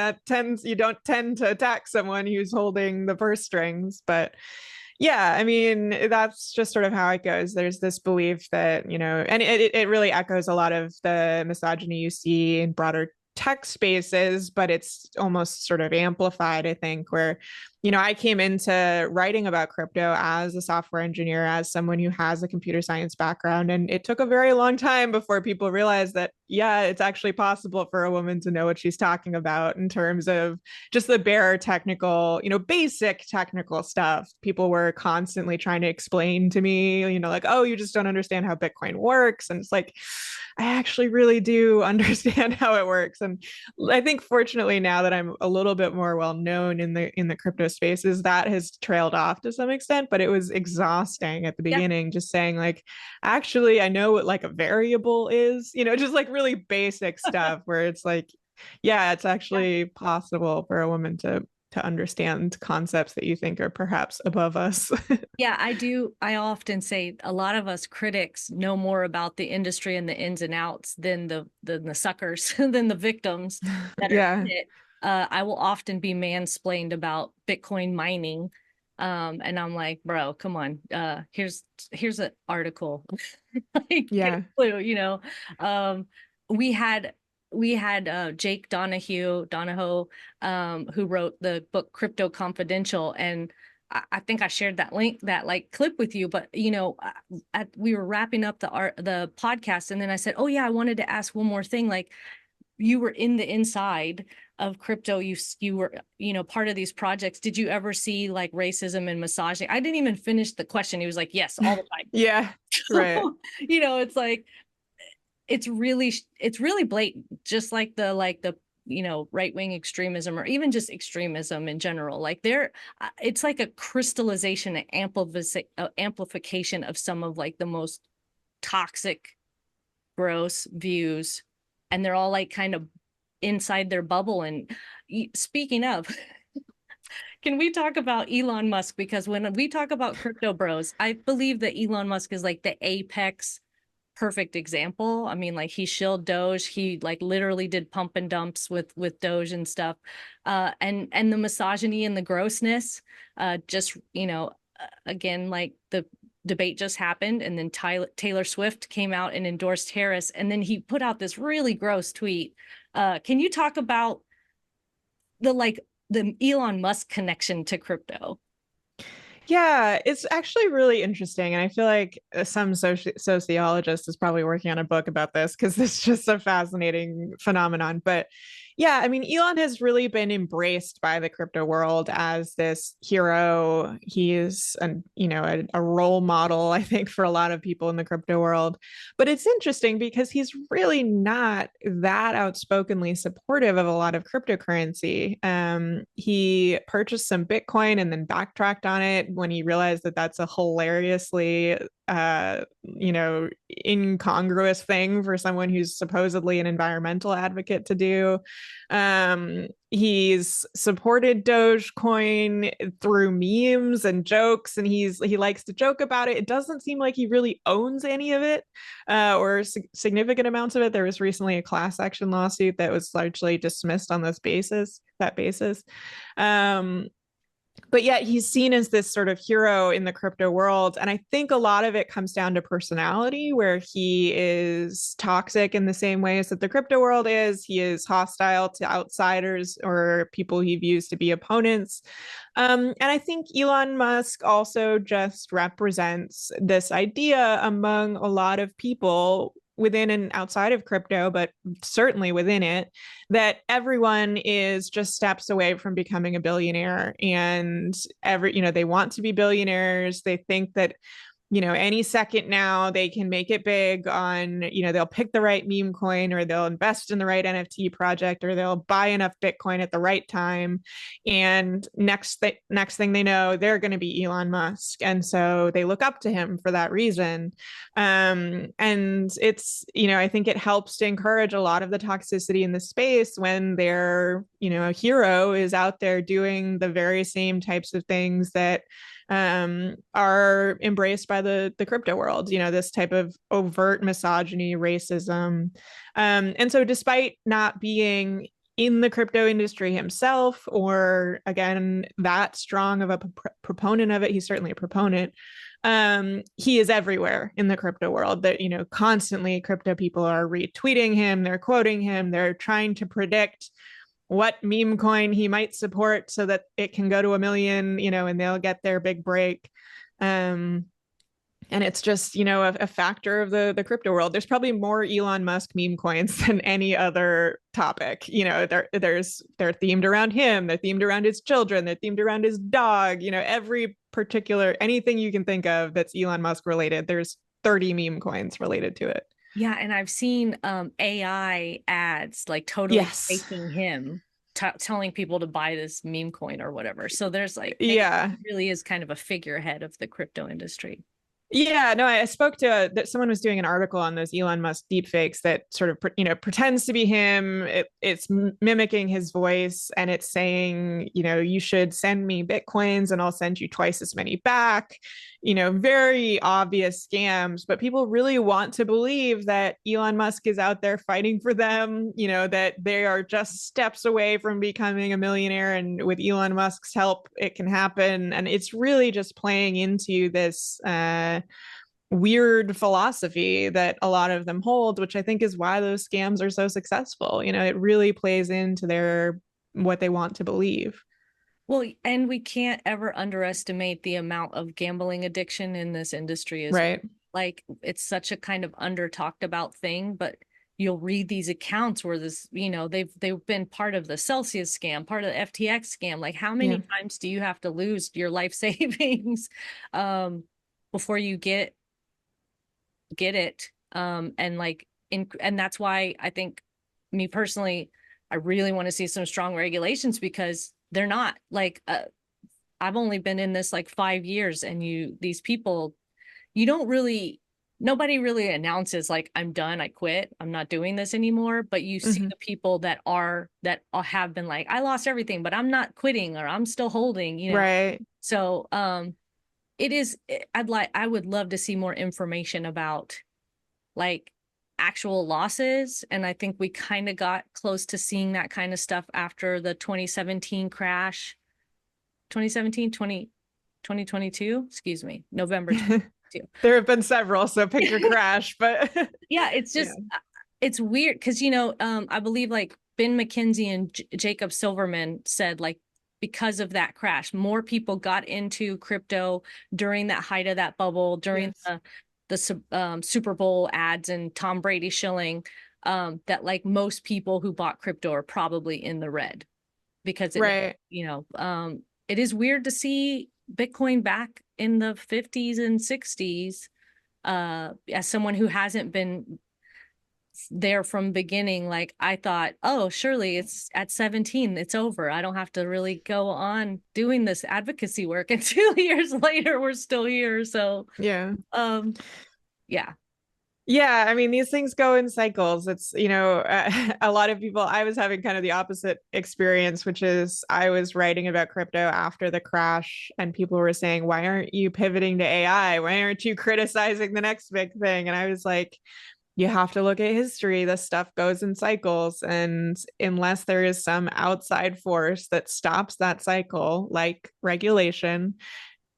you don't tend to attack someone who's holding the purse strings, but yeah, I mean, that's just sort of how it goes. There's this belief that, and it really echoes a lot of the misogyny you see in broader tech spaces, but it's almost sort of amplified, I think, where, I came into writing about crypto as a software engineer, as someone who has a computer science background. And it took a very long time before people realized that, yeah, it's actually possible for a woman to know what she's talking about in terms of just the bare technical, basic technical stuff. People were constantly trying to explain to me, like, oh, you just don't understand how Bitcoin works. And it's like, I actually really do understand how it works. And I think fortunately now that I'm a little bit more well known in the crypto spaces, that has trailed off to some extent, but it was exhausting at the beginning, just saying like, actually, I know what like a variable is, just like really basic stuff where it's like, yeah, it's actually possible for a woman to understand concepts that you think are perhaps above us. Yeah, I do. I often say a lot of us critics know more about the industry and the ins and outs than the suckers, than the victims that are hit. I will often be mansplained about Bitcoin mining. And I'm like, bro, come on. Here's an article. Like, get a clue, we had Jake Donahoe, who wrote the book Crypto Confidential, and I think I shared that clip with you, but we were wrapping up the podcast, and then I said, oh yeah, I wanted to ask one more thing. Like, you were in the inside of crypto, you were part of these projects. Did you ever see like racism and misogyny? I didn't even finish the question. He was like, yes, all the time. Yeah, right. It's like it's really blatant, just like the right-wing extremism, or even just extremism in general. Like it's like a crystallization, an amplification of some of like the most toxic, gross views, and they're all like kind of inside their bubble. And speaking of, can we talk about Elon Musk? Because when we talk about crypto bros, I believe that Elon Musk is like the apex perfect example. I mean, like, he shilled Doge. He like literally did pump and dumps with Doge and stuff. And the misogyny and the grossness, just, again, like the debate just happened, and then Taylor Swift came out and endorsed Harris, and then he put out this really gross tweet. Can you talk about the Elon Musk connection to crypto? Yeah, it's actually really interesting. And I feel like some sociologist is probably working on a book about this because it's just a fascinating phenomenon. But Yeah, I mean, Elon has really been embraced by the crypto world as this hero. He is a role model, I think, for a lot of people in the crypto world. But it's interesting because he's really not that outspokenly supportive of a lot of cryptocurrency. He purchased some Bitcoin and then backtracked on it when he realized that that's a hilariously incongruous thing for someone who's supposedly an environmental advocate to do. He's supported Dogecoin through memes and jokes, and he likes to joke about it. It doesn't seem like he really owns any of it, or significant amounts of it. There was recently a class action lawsuit that was largely dismissed on that basis. But yet he's seen as this sort of hero in the crypto world. And I think a lot of it comes down to personality, where he is toxic in the same ways that the crypto world is. He is hostile to outsiders or people he views to be opponents. And I think Elon Musk also just represents this idea among a lot of people within and outside of crypto, but certainly within it, that everyone is just steps away from becoming a billionaire. And they want to be billionaires. They think that any second now they can make it big on, they'll pick the right meme coin, or they'll invest in the right NFT project, or they'll buy enough Bitcoin at the right time. And next thing they know, they're going to be Elon Musk. And so they look up to him for that reason. And it's, I think it helps to encourage a lot of the toxicity in the space when their, a hero is out there doing the very same types of things that are embraced by the crypto world, this type of overt misogyny, racism. And so despite not being in the crypto industry himself, or again, that strong of a proponent of it, he's certainly a proponent. He is everywhere in the crypto world. That constantly crypto people are retweeting him, they're quoting him, they're trying to predict what meme coin he might support so that it can go to 1 million, and they'll get their big break. And it's just, a factor of the crypto world. There's probably more Elon Musk meme coins than any other topic. They're themed around him, they're themed around his children, they're themed around his dog, every particular, anything you can think of that's Elon Musk related, there's 30 meme coins related to it. Yeah, and I've seen AI ads like totally faking him, telling people to buy this meme coin or whatever. So there's it really is kind of a figurehead of the crypto industry. Yeah, no, I spoke to that someone was doing an article on those Elon Musk deepfakes that sort of, pretends to be him. It's mimicking his voice, and it's saying, you should send me Bitcoins and I'll send you twice as many back. Very obvious scams, but people really want to believe that Elon Musk is out there fighting for them, that they are just steps away from becoming a millionaire. And with Elon Musk's help, it can happen. And it's really just playing into this weird philosophy that a lot of them hold, which I think is why those scams are so successful. It really plays into what they want to believe. Well, and we can't ever underestimate the amount of gambling addiction in this industry as right. Like, it's such a kind of under talked about thing, but you'll read these accounts where this, they've been part of the Celsius scam, part of the FTX scam. Like, how many times do you have to lose your life savings before you get it? And that's why I think, me personally, I really want to see some strong regulations, because they're not I've only been in this 5 years, and these people, nobody really announces I'm done, I quit, I'm not doing this anymore. But you see the people that have been I lost everything, but I'm not quitting, or I'm still holding, Right. So I would love to see more information about actual losses. And I think we kind of got close to seeing that kind of stuff after the 2017 crash, 2022, excuse me, November 2022. There have been several, so pick your crash, but yeah, it's just, it's weird. Cause I believe Ben McKenzie and Jacob Silverman said because of that crash, more people got into crypto during that height of that bubble, during the Super Bowl ads and Tom Brady shilling. that like most people who bought crypto are probably in the red because Right. it is weird to see Bitcoin back in the 50s and 60s. As someone who hasn't been there from beginning, like I thought, oh, surely it's at 17, it's over. I don't have to really go on doing this advocacy work. And 2 years later, we're still here. So, Yeah. Yeah. Yeah, I mean, these things go in cycles. It's, a lot of people, I was having kind of the opposite experience, which is I was writing about crypto after the crash, and people were saying, why aren't you pivoting to AI? Why aren't you criticizing the next big thing? And I was like, you have to look at history. This stuff goes in cycles. And unless there is some outside force that stops that cycle, like regulation,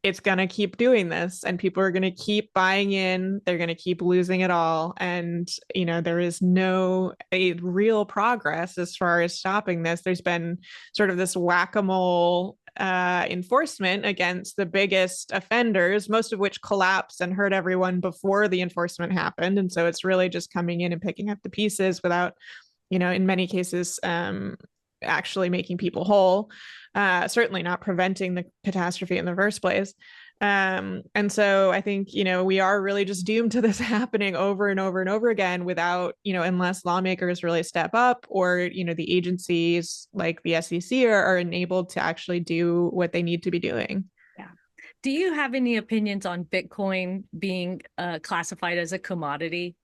it's going to keep doing this, and people are going to keep buying in. They're going to keep losing it all. And, there is no real progress as far as stopping this. There's been sort of this whack-a-mole enforcement against the biggest offenders, most of which collapsed and hurt everyone before the enforcement happened. And so it's really just coming in and picking up the pieces without, in many cases, actually making people whole, certainly not preventing the catastrophe in the first place. And so I think, we are really just doomed to this happening over and over and over again without, unless lawmakers really step up, or, the agencies like the SEC are enabled to actually do what they need to be doing. Yeah. Do you have any opinions on Bitcoin being classified as a commodity?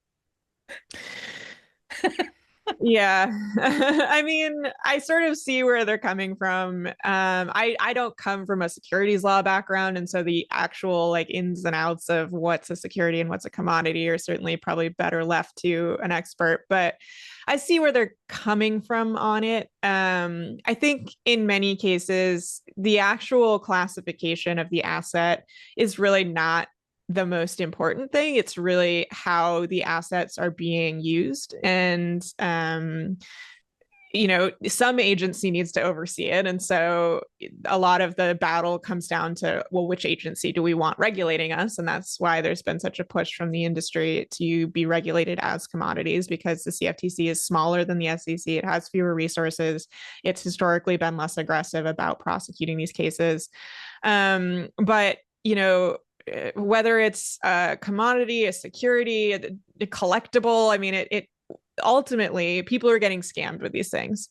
Yeah. I mean, I sort of see where they're coming from. I don't come from a securities law background, and so the actual like ins and outs of what's a security and what's a commodity are certainly probably better left to an expert. But I see where they're coming from on it. I think in many cases, the actual classification of the asset is really not the most important thing. It's really how the assets are being used. And, some agency needs to oversee it. And so a lot of the battle comes down to, well, which agency do we want regulating us? And that's why there's been such a push from the industry to be regulated as commodities, because the CFTC is smaller than the SEC. It has fewer resources. It's historically been less aggressive about prosecuting these cases. But, whether it's a commodity, a security, a collectible, I mean, it ultimately, people are getting scammed with these things.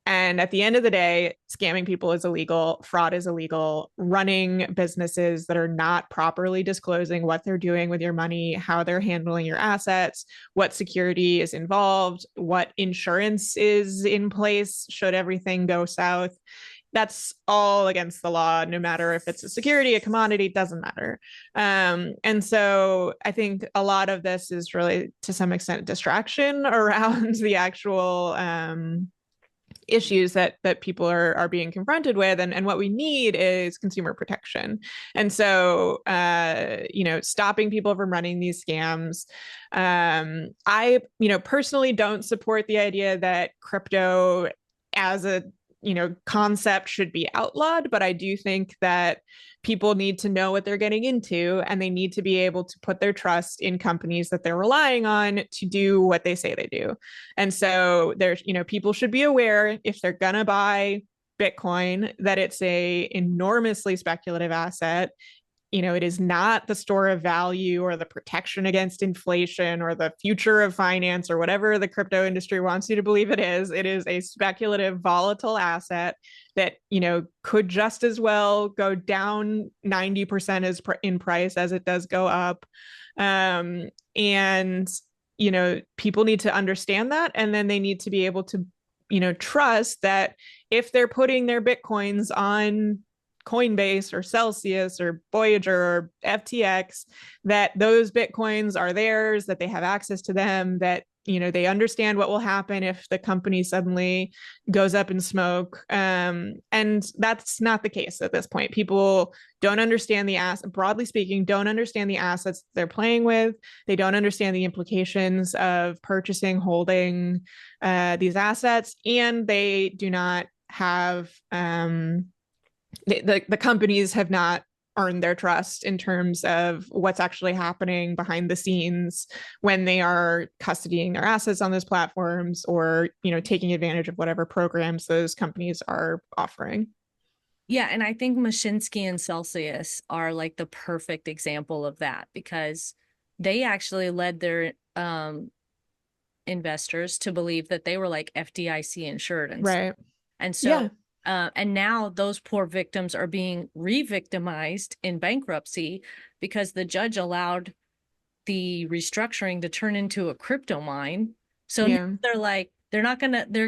And at the end of the day, scamming people is illegal. Fraud is illegal. Running businesses that are not properly disclosing what they're doing with your money, how they're handling your assets, what security is involved, what insurance is in place should everything go south. That's all against the law, no matter if it's a security, a commodity, doesn't matter. And so I think a lot of this is really, to some extent, distraction around the actual issues that people are being confronted with. And what we need is consumer protection. And so, stopping people from running these scams. I, personally don't support the idea that crypto as a concept should be outlawed, but I do think that people need to know what they're getting into, and they need to be able to put their trust in companies that they're relying on to do what they say they do. And so there's, people should be aware, if they're gonna buy Bitcoin, that it's a enormously speculative asset. It is not the store of value or the protection against inflation or the future of finance or whatever the crypto industry wants you to believe it is. It is a speculative, volatile asset that, could just as well go down 90% in price as it does go up. And, people need to understand that. And then they need to be able to, trust that if they're putting their Bitcoins on Coinbase or Celsius or Voyager or FTX, that those Bitcoins are theirs, that they have access to them, that, they understand what will happen if the company suddenly goes up in smoke. And that's not the case at this point. People don't understand the asset, broadly speaking, don't understand the assets they're playing with. They don't understand the implications of purchasing, holding these assets, and they do not have the companies have not earn their trust in terms of what's actually happening behind the scenes when they are custodying their assets on those platforms, or, taking advantage of whatever programs those companies are offering. Yeah, and I think Mashinsky and Celsius are like the perfect example of that, because they actually led their investors to believe that they were like FDIC insured and stuff. Right. And Yeah. so and now those poor victims are being re-victimized in bankruptcy because the judge allowed the restructuring to turn into a crypto mine. So now Yeah. they're like, they're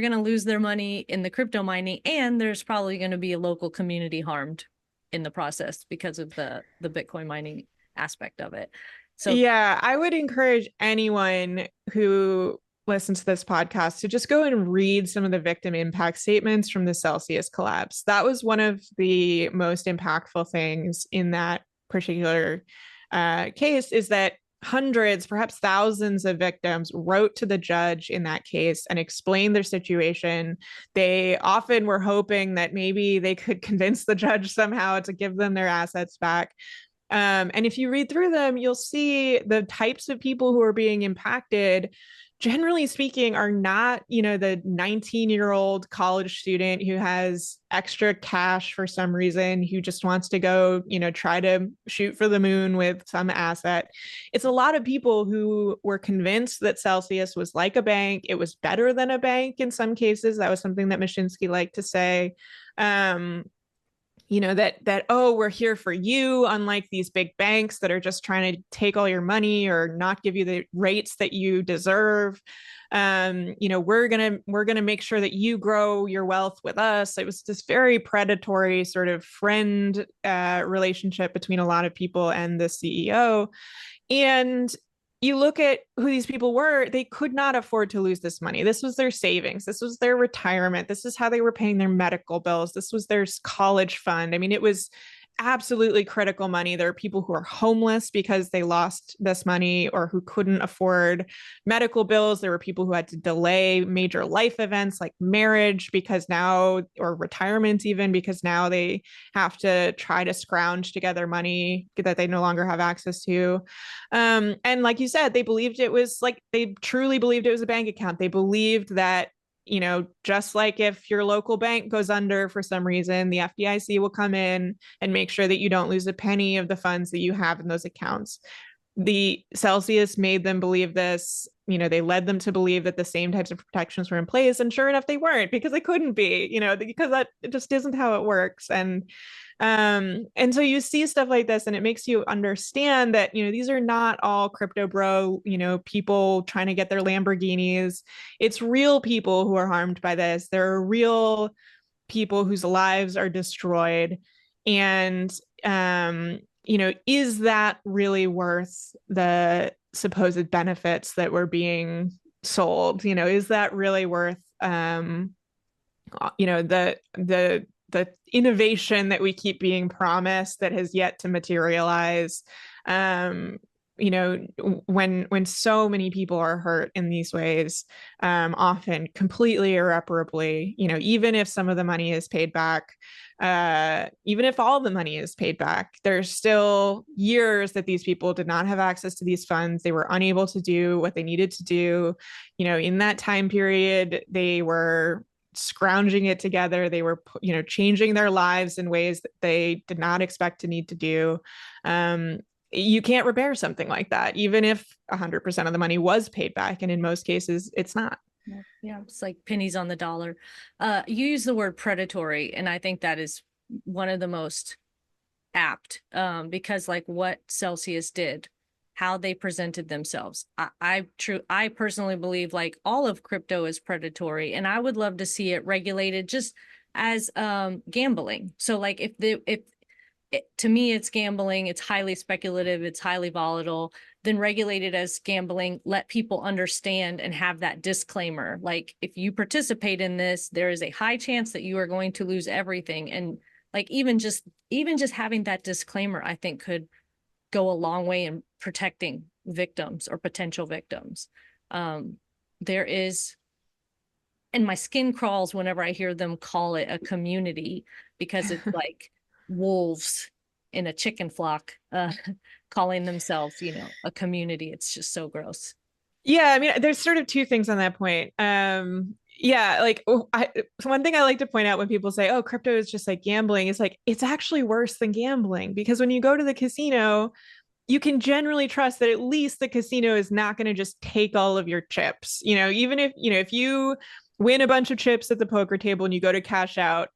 gonna lose their money in the crypto mining, and there's probably gonna be a local community harmed in the process because of the Bitcoin mining aspect of it. So Yeah, I would encourage anyone who listens to this podcast to just go and read some of the victim impact statements from the Celsius collapse. That was one of the most impactful things in that particular case, is that hundreds, perhaps thousands of victims wrote to the judge in that case and explained their situation. They often were hoping that maybe they could convince the judge somehow to give them their assets back. And if you read through them, you'll see the types of people who are being impacted, generally speaking, are not, the 19-year-old college student who has extra cash for some reason, who just wants to go, try to shoot for the moon with some asset. It's a lot of people who were convinced that Celsius was like a bank. It was better than a bank in some cases. That was something that Mashinsky liked to say. That oh, we're here for you, unlike these big banks that are just trying to take all your money or not give you the rates that you deserve. We're gonna make sure that you grow your wealth with us. It was this very predatory sort of friend relationship between a lot of people and the CEO. And you look at who these people were, they could not afford to lose this money. This was their savings. This was their retirement. This is how they were paying their medical bills. This was their college fund. I mean, it was absolutely critical money. There are people who are homeless because they lost this money or who couldn't afford medical bills. There were people who had to delay major life events like marriage because now, or retirement even, because now they have to try to scrounge together money that they no longer have access to. And like you said, they truly believed it was a bank account. They believed that, just like if your local bank goes under for some reason, the FDIC will come in and make sure that you don't lose a penny of the funds that you have in those accounts. The Celsius made them believe this. They led them to believe that the same types of protections were in place, and sure enough, they weren't, because they couldn't be, because that just isn't how it works. And so you see stuff like this, and it makes you understand that, these are not all crypto bro, people trying to get their Lamborghinis. It's real people who are harmed by this. There are real people whose lives are destroyed. And, is that really worth the supposed benefits that were being sold? Is that really worth, the innovation that we keep being promised that has yet to materialize? When so many people are hurt in these ways, often completely irreparably, even if some of the money is paid back, even if all the money is paid back, there's still years that these people did not have access to these funds. They were unable to do what they needed to do. In that time period, they were scrounging it together. They were, changing their lives in ways that they did not expect to need to do. You can't repair something like that, even if 100% of the money was paid back. And in most cases, it's not. Yeah, it's like pennies on the dollar. You use the word predatory, and I think that is one of the most apt, because like what Celsius did, how they presented themselves. I personally believe like all of crypto is predatory, and I would love to see it regulated just as gambling. So like if to me it's gambling, it's highly speculative, it's highly volatile, then regulated as gambling, let people understand and have that disclaimer. Like if you participate in this, there is a high chance that you are going to lose everything. And like even just having that disclaimer, I think could go a long way in protecting victims or potential victims. There is, and my skin crawls whenever I hear them call it a community, because it's like wolves in a chicken flock, calling themselves, a community. It's just so gross. Yeah, I mean, there's sort of two things on that point. Yeah, like one thing I like to point out when people say, "Oh, crypto is just like gambling," is like it's actually worse than gambling because when you go to the casino, you can generally trust that at least the casino is not going to just take all of your chips. Even if you win a bunch of chips at the poker table and you go to cash out,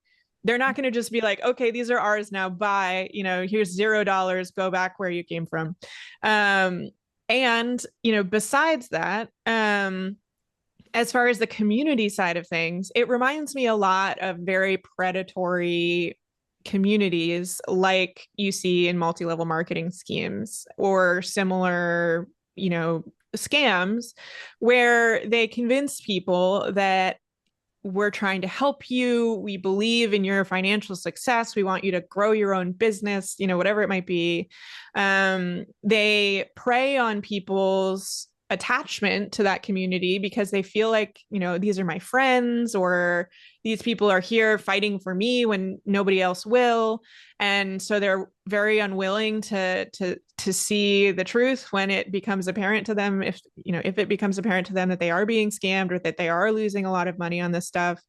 they're not going to just be like, okay, these are ours now. Bye. Here's $0. Go back where you came from. And besides that, as far as the community side of things, it reminds me a lot of very predatory communities like you see in multi-level marketing schemes or similar, scams where they convince people that we're trying to help you. We believe in your financial success. We want you to grow your own business, whatever it might be. They prey on people's attachment to that community because they feel like, these are my friends or these people are here fighting for me when nobody else will. And so they're very unwilling to see the truth when it becomes apparent to them, if it becomes apparent to them that they are being scammed or that they are losing a lot of money on this stuff.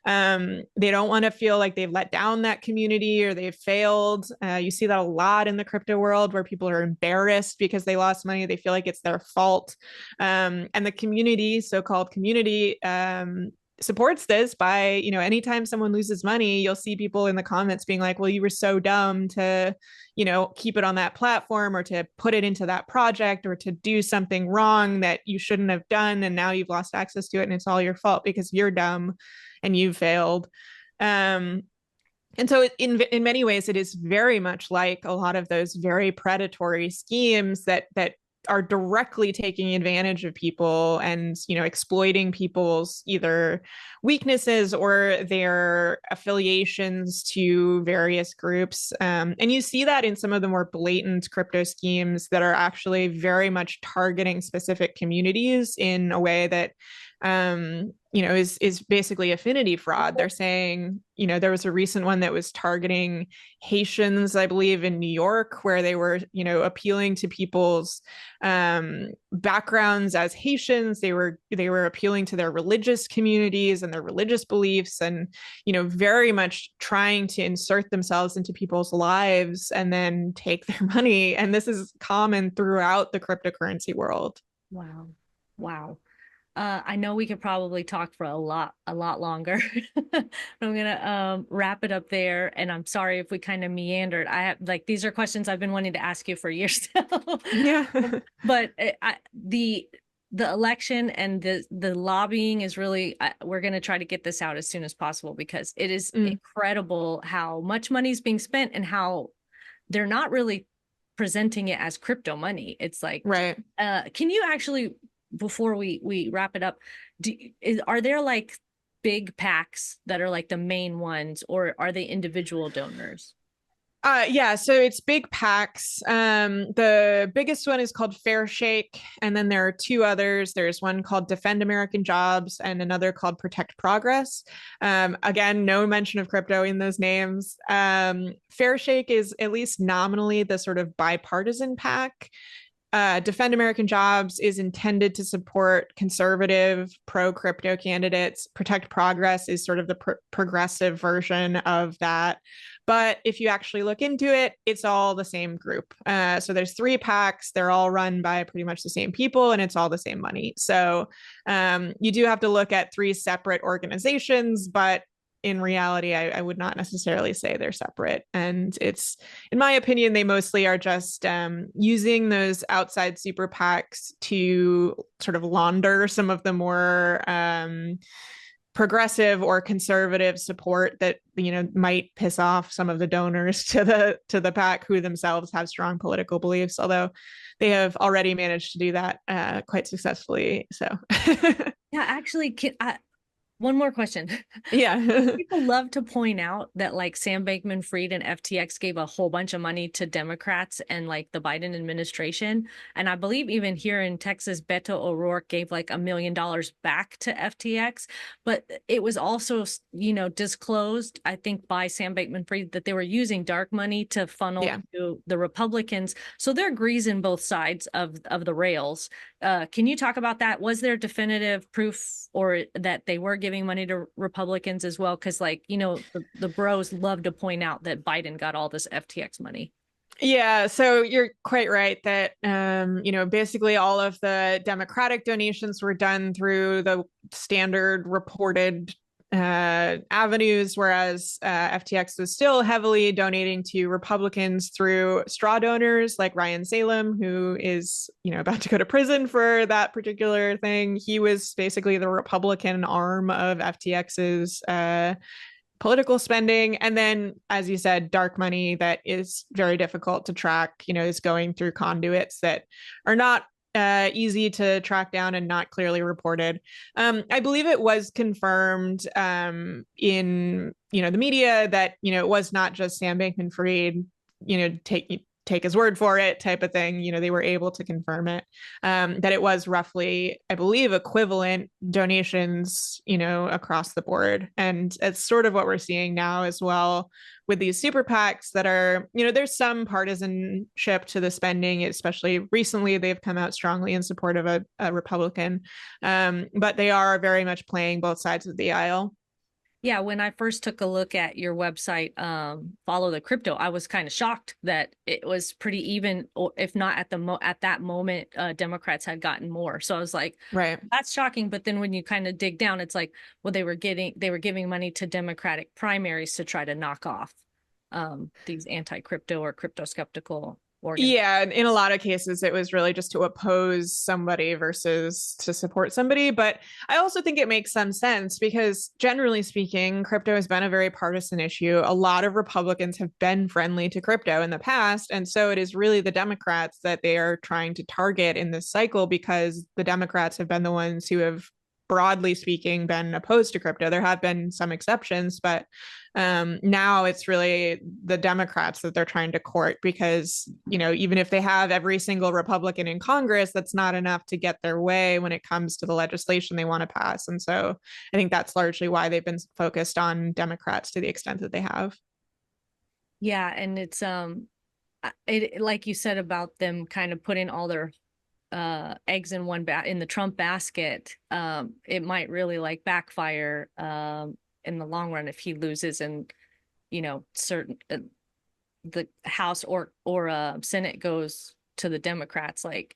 They don't want to feel like they've let down that community or they've failed. You see that a lot in the crypto world where people are embarrassed because they lost money. They feel like it's their fault. And the community, so-called community, supports this by, anytime someone loses money, you'll see people in the comments being like, well, you were so dumb to, keep it on that platform or to put it into that project or to do something wrong that you shouldn't have done. And now you've lost access to it and it's all your fault because you're dumb and you failed. And so in many ways, it is very much like a lot of those very predatory schemes that are directly taking advantage of people and exploiting people's either weaknesses or their affiliations to various groups. And you see that in some of the more blatant crypto schemes that are actually very much targeting specific communities in a way that is basically affinity fraud. They're saying, there was a recent one that was targeting Haitians, I believe, in New York, where they were, appealing to people's backgrounds as Haitians. They were appealing to their religious communities and their religious beliefs, and very much trying to insert themselves into people's lives and then take their money. And this is common throughout the cryptocurrency world. Wow. Wow. I know we could probably talk for a lot longer. I'm gonna wrap it up there. And I'm sorry if we kind of meandered. I have these are questions I've been wanting to ask you for years now. Yeah. But the election and the lobbying is really, we're going to try to get this out as soon as possible because it is incredible how much money is being spent and how they're not really presenting it as crypto money. It's like, right. Can you actually, before we wrap it up, are there big PACs that are the main ones, or are they individual donors? Yeah, so it's big PACs. The biggest one is called Fair Shake, and then there are two others. There's one called Defend American Jobs and another called Protect Progress. Again, no mention of crypto in those names. Fair Shake is at least nominally the sort of bipartisan PAC. Defend American Jobs is intended to support conservative pro-crypto candidates. Protect Progress is sort of the progressive version of that. But if you actually look into it, it's all the same group. So there's three PACs. They're all run by pretty much the same people, and it's all the same money. So you do have to look at three separate organizations, but in reality, I would not necessarily say they're separate. And it's, in my opinion, they mostly are just using those outside super PACs to sort of launder some of the more progressive or conservative support that might piss off some of the donors to the PAC who themselves have strong political beliefs, although they have already managed to do that quite successfully. So yeah, actually, One more question. Yeah. People love to point out that like Sam Bankman-Fried and FTX gave a whole bunch of money to Democrats and like the Biden administration. And I believe even here in Texas, Beto O'Rourke gave like $1 million back to FTX. But it was also, you know, disclosed, I think, by Sam Bankman-Fried that they were using dark money to funnel Yeah. to the Republicans. So they're greasing both sides of the rails. Can you talk about that? Was there definitive proof or that they were giving money to Republicans as well? Because, like, you know, the bros love to point out that Biden got all this FTX money. Yeah, so you're quite right that basically all of the Democratic donations were done through the standard reported avenues, whereas FTX was still heavily donating to Republicans through straw donors like Ryan Salem, who is, about to go to prison for that particular thing. He was basically the Republican arm of FTX's political spending. And then, as you said, dark money that is very difficult to track, is going through conduits that are not easy to track down and not clearly reported. I believe it was confirmed in, the media that, it was not just Sam Bankman-Fried, take his word for it type of thing. They were able to confirm it, that it was roughly, I believe, equivalent donations, across the board. And it's sort of what we're seeing now as well with these super PACs that are, there's some partisanship to the spending, especially recently they've come out strongly in support of a Republican, but they are very much playing both sides of the aisle. Yeah, when I first took a look at your website, Follow the Crypto, I was kind of shocked that it was pretty even, or if not at that moment, Democrats had gotten more. So I was like, right, that's shocking. But then when you kind of dig down, it's like, well, they were giving money to Democratic primaries to try to knock off these anti-crypto or crypto skeptical organs. yeah, in a lot of cases, it was really just to oppose somebody versus to support somebody. But I also think it makes some sense because, generally speaking, crypto has been a very partisan issue. A lot of Republicans have been friendly to crypto in the past. And so it is really the Democrats that they are trying to target in this cycle because the Democrats have been the ones who have, broadly speaking, been opposed to crypto. There have been some exceptions, but now it's really the Democrats that they're trying to court because, even if they have every single Republican in Congress, that's not enough to get their way when it comes to the legislation they want to pass. And so I think that's largely why they've been focused on Democrats to the extent that they have. Yeah, and it's like you said about them kind of putting all their eggs in in the Trump basket, it might really like backfire in the long run if he loses and certain the House or Senate goes to the Democrats. Like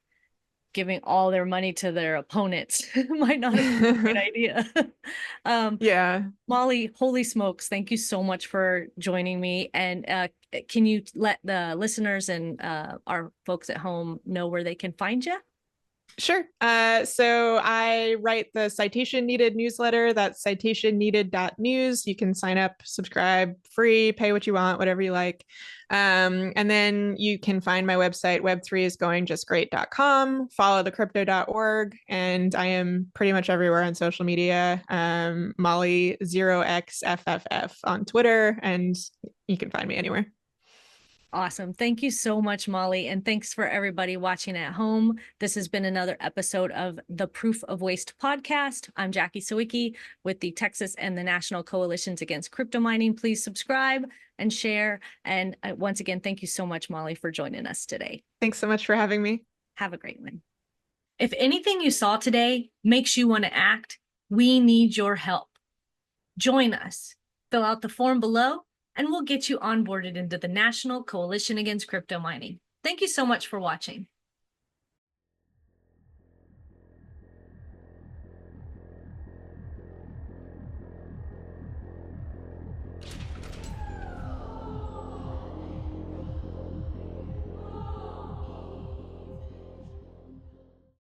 giving all their money to their opponents might not have been a great idea. Yeah. Molly, holy smokes, thank you so much for joining me. And can you let the listeners and our folks at home know where they can find you? Sure. So I write the Citation Needed newsletter. That's citationneeded.news. You can sign up, subscribe, free, pay what you want, whatever you like. And then you can find my website, web3isgoingjustgreat.com, follow thecrypto.org, and I am pretty much everywhere on social media. Molly0xFFF on Twitter, and you can find me anywhere. Awesome. Thank you so much, Molly. And thanks for everybody watching at home. This has been another episode of the Proof of Waste podcast. I'm Jackie Sawicki with the Texas and the National Coalitions Against Crypto Mining. Please subscribe and share. And once again, thank you so much, Molly, for joining us today. Thanks so much for having me. Have a great one. If anything you saw today makes you want to act, we need your help. Join us. Fill out the form below and we'll get you onboarded into the National Coalition Against Crypto Mining. Thank you so much for watching.